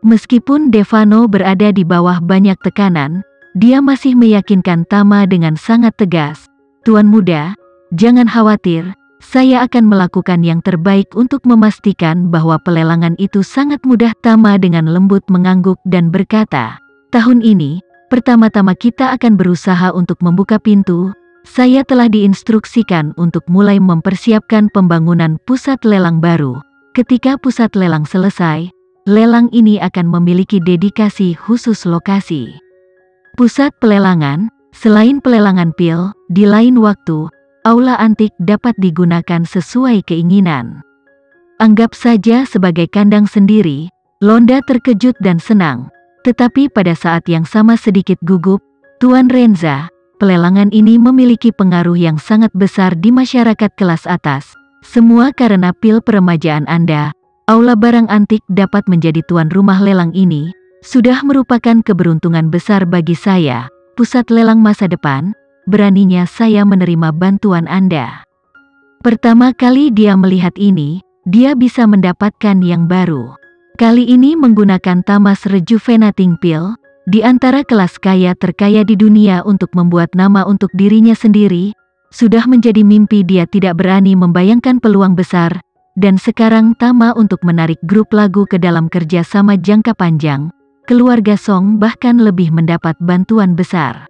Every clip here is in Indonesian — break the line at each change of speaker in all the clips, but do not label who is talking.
Meskipun Devano berada di bawah banyak tekanan, dia masih meyakinkan Tama dengan sangat tegas. Tuan muda, jangan khawatir, saya akan melakukan yang terbaik untuk memastikan bahwa pelelangan itu sangat mudah. Tama dengan lembut mengangguk dan berkata, tahun ini, pertama-tama kita akan berusaha untuk membuka pintu. Saya telah diinstruksikan untuk mulai mempersiapkan pembangunan pusat lelang baru. Ketika pusat lelang selesai, lelang ini akan memiliki dedikasi khusus lokasi. Pusat pelelangan, selain pelelangan pil, di lain waktu, aula antik dapat digunakan sesuai keinginan. Anggap saja sebagai kandang sendiri. Londa terkejut dan senang, tetapi pada saat yang sama sedikit gugup. Tuan Renza, pelelangan ini memiliki pengaruh yang sangat besar di masyarakat kelas atas. Semua karena pil peremajaan Anda. Aula barang antik dapat menjadi tuan rumah lelang ini. Sudah merupakan keberuntungan besar bagi saya. Pusat lelang masa depan, beraninya saya menerima bantuan Anda. Pertama kali dia melihat ini, dia bisa mendapatkan yang baru. Kali ini menggunakan Tamas Rejuvenating Pill, di antara kelas kaya terkaya di dunia untuk membuat nama untuk dirinya sendiri. Sudah menjadi mimpi dia tidak berani membayangkan peluang besar. Dan sekarang Tama untuk menarik grup lagu ke dalam kerja sama jangka panjang. Keluarga Song bahkan lebih mendapat bantuan besar.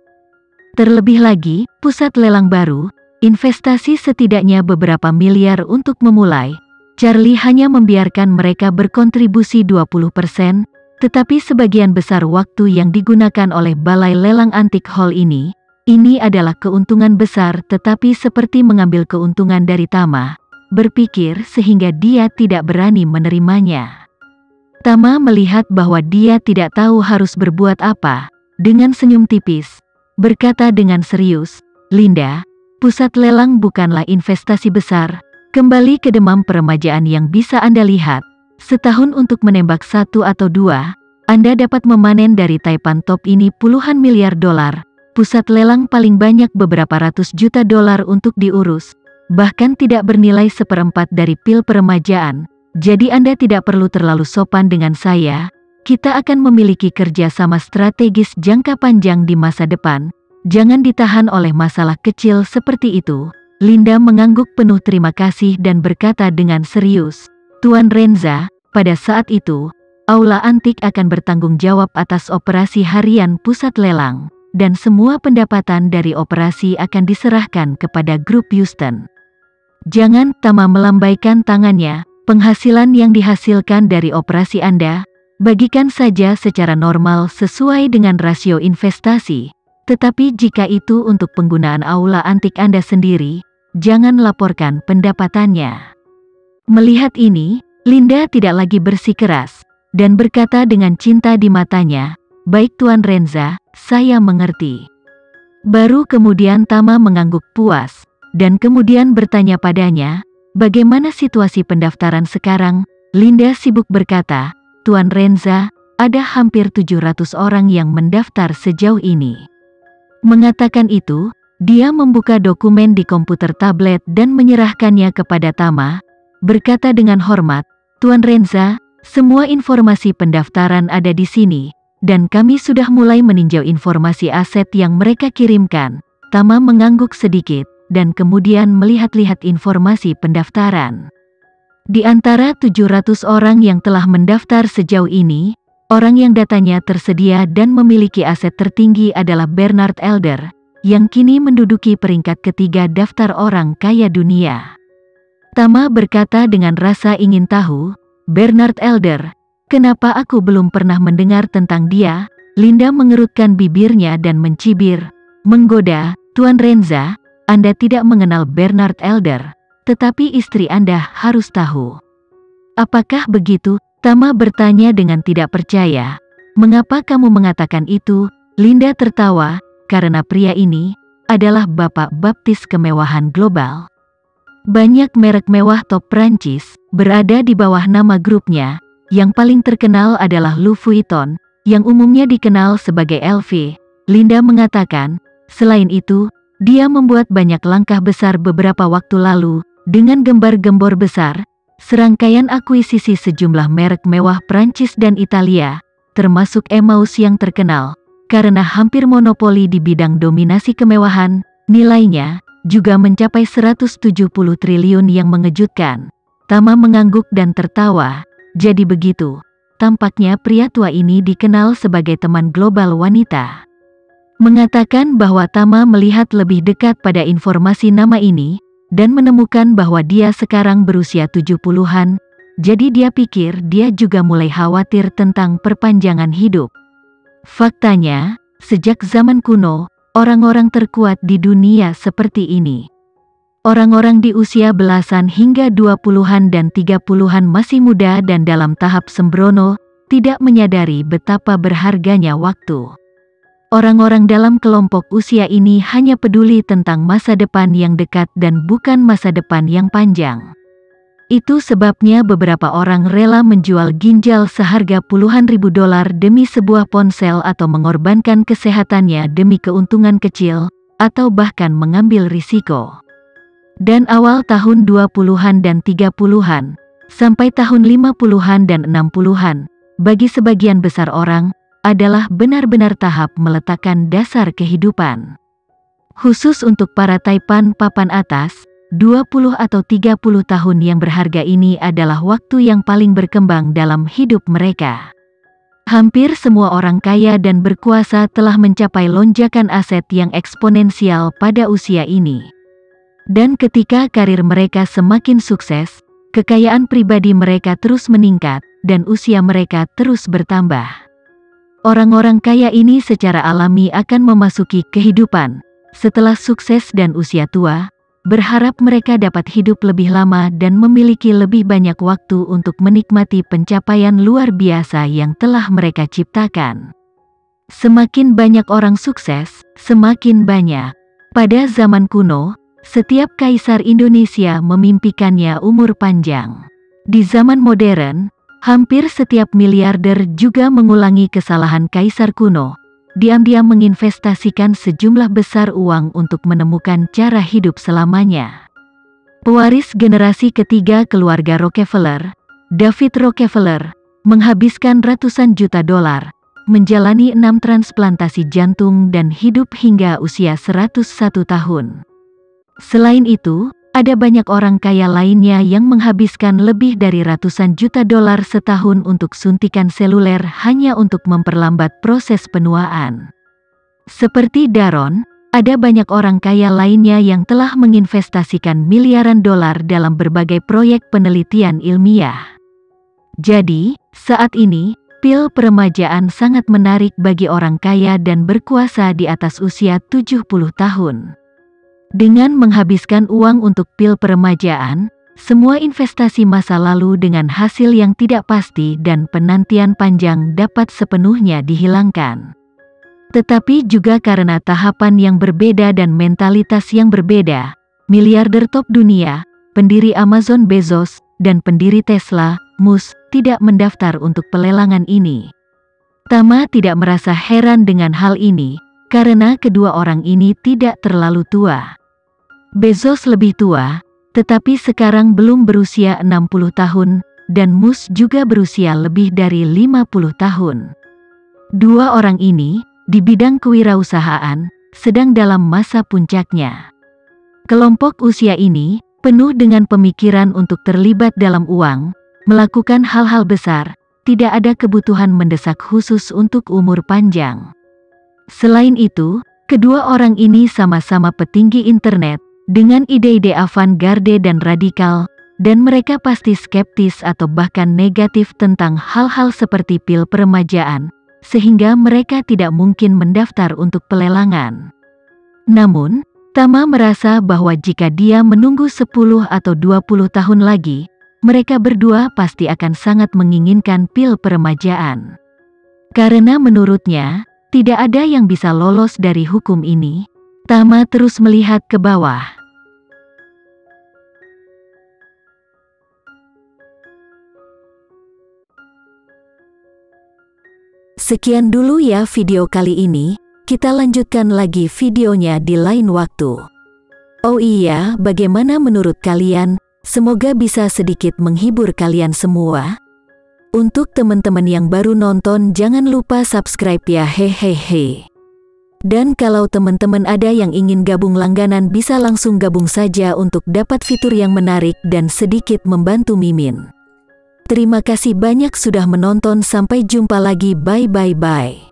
Terlebih lagi, pusat lelang baru, investasi setidaknya beberapa miliar untuk memulai. Charlie hanya membiarkan mereka berkontribusi 20%, tetapi sebagian besar waktu yang digunakan oleh Balai Lelang Antik Hall ini adalah keuntungan besar, tetapi seperti mengambil keuntungan dari Tama. Berpikir sehingga dia tidak berani menerimanya. Tama melihat bahwa dia tidak tahu harus berbuat apa. Dengan senyum tipis, berkata dengan serius, Linda, pusat lelang bukanlah investasi besar. Kembali ke demam peremajaan yang bisa Anda lihat. Setahun untuk menembak 1 atau 2, Anda dapat memanen dari Taipan Top ini puluhan miliar dolar. Pusat lelang paling banyak beberapa ratus juta dolar untuk diurus. Bahkan tidak bernilai 1/4 dari pil peremajaan. Jadi Anda tidak perlu terlalu sopan dengan saya. Kita akan memiliki kerja sama strategis jangka panjang di masa depan. Jangan ditahan oleh masalah kecil seperti itu. Linda mengangguk penuh terima kasih dan berkata dengan serius, Tuan Renza, pada saat itu, aula antik akan bertanggung jawab atas operasi harian pusat lelang. Dan semua pendapatan dari operasi akan diserahkan kepada grup Houston. Jangan. Tama melambaikan tangannya. Penghasilan yang dihasilkan dari operasi Anda, bagikan saja secara normal sesuai dengan rasio investasi. Tetapi jika itu untuk penggunaan aula antik Anda sendiri, jangan laporkan pendapatannya. Melihat ini, Linda tidak lagi bersikeras, dan berkata dengan cinta di matanya, baik Tuan Renza, saya mengerti. Baru kemudian Tama mengangguk puas. Dan kemudian bertanya padanya, bagaimana situasi pendaftaran sekarang? Linda sibuk berkata, Tuan Renza, ada hampir 700 orang yang mendaftar sejauh ini. Mengatakan itu, dia membuka dokumen di komputer tablet dan menyerahkannya kepada Tama, berkata dengan hormat, Tuan Renza, semua informasi pendaftaran ada di sini, dan kami sudah mulai meninjau informasi aset yang mereka kirimkan. Tama mengangguk sedikit, dan kemudian melihat-lihat informasi pendaftaran. Di antara 700 orang yang telah mendaftar sejauh ini, orang yang datanya tersedia dan memiliki aset tertinggi adalah Bernard Elder, yang kini menduduki peringkat ketiga daftar orang kaya dunia. Tama berkata dengan rasa ingin tahu, Bernard Elder, kenapa aku belum pernah mendengar tentang dia? Linda mengerutkan bibirnya dan mencibir, menggoda, Tuan Renza, Anda tidak mengenal Bernard Elder, tetapi istri Anda harus tahu. Apakah begitu? Tama bertanya dengan tidak percaya. Mengapa kamu mengatakan itu? Linda tertawa, karena pria ini adalah bapak baptis kemewahan global. Banyak merek mewah top Prancis berada di bawah nama grupnya. Yang paling terkenal adalah Louis Vuitton, yang umumnya dikenal sebagai LV. Linda mengatakan, selain itu, dia membuat banyak langkah besar beberapa waktu lalu, dengan gembar-gembor besar. serangkaian akuisisi sejumlah merek mewah Prancis dan Italia, termasuk Emmaus yang terkenal, karena hampir monopoli di bidang dominasi kemewahan, nilainya juga mencapai 170 triliun yang mengejutkan. Tama mengangguk dan tertawa. Jadi begitu, tampaknya pria tua ini dikenal sebagai teman global wanita. Mengatakan bahwa Tama melihat lebih dekat pada informasi nama ini, dan menemukan bahwa dia sekarang berusia 70-an, jadi dia pikir dia juga mulai khawatir tentang perpanjangan hidup. Faktanya, sejak zaman kuno, orang-orang terkuat di dunia seperti ini. Orang-orang di usia belasan hingga 20-an dan 30-an masih muda dan dalam tahap sembrono, tidak menyadari betapa berharganya waktu. Orang-orang dalam kelompok usia ini hanya peduli tentang masa depan yang dekat dan bukan masa depan yang panjang. Itu sebabnya beberapa orang rela menjual ginjal seharga puluhan ribu dolar demi sebuah ponsel atau mengorbankan kesehatannya demi keuntungan kecil, atau bahkan mengambil risiko. Dan awal tahun 20-an dan 30-an, sampai tahun 50-an dan 60-an, bagi sebagian besar orang, adalah benar-benar tahap meletakkan dasar kehidupan. Khusus untuk para taipan papan atas, 20 atau 30 tahun yang berharga ini adalah waktu yang paling berkembang dalam hidup mereka. Hampir semua orang kaya dan berkuasa telah mencapai lonjakan aset yang eksponensial pada usia ini. Dan ketika karir mereka semakin sukses, kekayaan pribadi mereka terus meningkat, dan usia mereka terus bertambah. Orang-orang kaya ini secara alami akan memasuki kehidupan setelah sukses dan usia tua, berharap mereka dapat hidup lebih lama dan memiliki lebih banyak waktu untuk menikmati pencapaian luar biasa yang telah mereka ciptakan. Semakin banyak orang sukses, semakin banyak. Pada zaman kuno, setiap kaisar Indonesia memimpikannya umur panjang. Di zaman modern, hampir setiap miliarder juga mengulangi kesalahan kaisar kuno, diam-diam menginvestasikan sejumlah besar uang untuk menemukan cara hidup selamanya. Pewaris generasi ketiga keluarga Rockefeller, David Rockefeller, menghabiskan ratusan juta dolar, menjalani 6 transplantasi jantung dan hidup hingga usia 101 tahun. Selain itu, ada banyak orang kaya lainnya yang menghabiskan lebih dari ratusan juta dolar setahun untuk suntikan seluler hanya untuk memperlambat proses penuaan. Seperti Daron, ada banyak orang kaya lainnya yang telah menginvestasikan miliaran dolar dalam berbagai proyek penelitian ilmiah. Jadi, saat ini, pil peremajaan sangat menarik bagi orang kaya dan berkuasa di atas usia 70 tahun. Dengan menghabiskan uang untuk pil peremajaan, semua investasi masa lalu dengan hasil yang tidak pasti dan penantian panjang dapat sepenuhnya dihilangkan. Tetapi juga karena tahapan yang berbeda dan mentalitas yang berbeda, miliarder top dunia, pendiri Amazon Bezos, dan pendiri Tesla, Musk, tidak mendaftar untuk pelelangan ini. Tama tidak merasa heran dengan hal ini, karena kedua orang ini tidak terlalu tua. Bezos lebih tua, tetapi sekarang belum berusia 60 tahun, dan Musk juga berusia lebih dari 50 tahun. Dua orang ini, di bidang kewirausahaan, sedang dalam masa puncaknya. Kelompok usia ini, penuh dengan pemikiran untuk terlibat dalam uang, melakukan hal-hal besar, tidak ada kebutuhan mendesak khusus untuk umur panjang. Selain itu, kedua orang ini sama-sama petinggi internet, dengan ide-ide avant-garde dan radikal, dan mereka pasti skeptis atau bahkan negatif tentang hal-hal seperti pil peremajaan, sehingga mereka tidak mungkin mendaftar untuk pelelangan. Namun, Tama merasa bahwa jika dia menunggu 10 atau 20 tahun lagi, mereka berdua pasti akan sangat menginginkan pil peremajaan. Karena menurutnya, tidak ada yang bisa lolos dari hukum ini. Tama terus melihat ke bawah. Sekian dulu ya video kali ini, kita lanjutkan lagi videonya di lain waktu. Oh iya, bagaimana menurut kalian? Semoga bisa sedikit menghibur kalian semua. Untuk teman-teman yang baru nonton, jangan lupa subscribe ya, hehehe. Dan kalau teman-teman ada yang ingin gabung langganan, bisa langsung gabung saja untuk dapat fitur yang menarik dan sedikit membantu Mimin. Terima kasih banyak sudah menonton, sampai jumpa lagi, bye.